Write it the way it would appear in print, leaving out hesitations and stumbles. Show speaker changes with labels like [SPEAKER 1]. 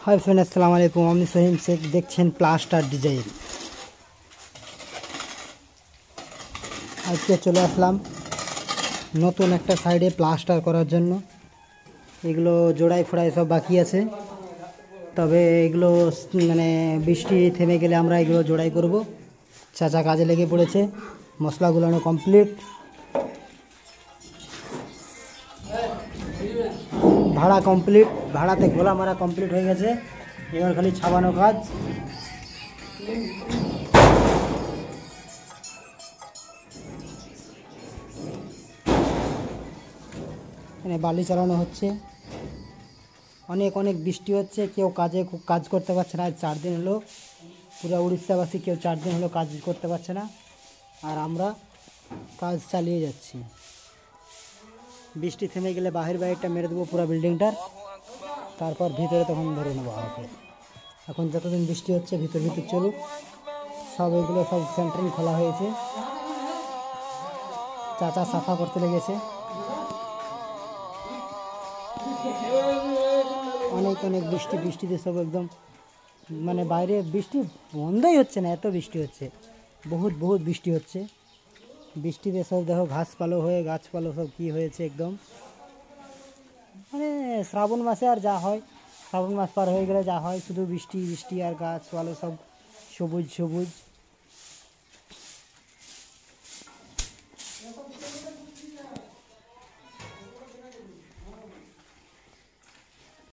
[SPEAKER 1] Hi friend अस्सलाम वालेकुम। আমি সোহিম শেখ, দেখছেন প্লাস্টার ডিজাইন। আজকে চলে আসলাম নতুন একটা সাইডে প্লাস্টার করার জন্য। এগুলো জোড়াই ফোড়াই সব বাকি আছে, তবে এগুলো মানে বৃষ্টি থেমে গেলে আমরা এগুলো জোড়াই করব। চাচা কাজে লেগে পড়েছে, মশলা গুলানো কমপ্লিট, ভাড়া কমপ্লিট, ভাড়াতে গোলা মারা কমপ্লিট হয়ে গেছে। এবার খালি ছাপানো কাজ। এখানে বালি চালানো হচ্ছে। অনেক অনেক বৃষ্টি হচ্ছে, কেউ কাজ করতে পারছে না। আজ 4 দিন হলো, পুরো উড়িষ্যাবাসী কেউ 4 দিন হলো কাজ করতে পারছে না, আর আমরা কাজ চালিয়ে যাচ্ছি। বৃষ্টি থেমে গেলে বাইরটা মেরে দেবো পুরো বিল্ডিংটার, তারপর ভিতরে তখন ধরে নেবো আমাকে। এখন যতদিন বৃষ্টি হচ্ছে ভিতর চলুক। সব এগুলো সব সেন্টারিং খোলা হয়েছে, চাচা সাফা করতে লেগেছে। অনেক অনেক বৃষ্টিতে সব একদম মানে বাইরে বৃষ্টি বন্ধই হচ্ছে না, এত বৃষ্টি হচ্ছে, বহুত বৃষ্টি হচ্ছে। বৃষ্টিতে সব দেখো ঘাসপালো হয়ে গাছপালো সব কি হয়েছে একদম। মানে শ্রাবণ মাসে আর যা হয়, শ্রাবণ মাস পার হয়ে গেলে যা হয় শুধু বৃষ্টি আর গাছপালো সব সবুজ।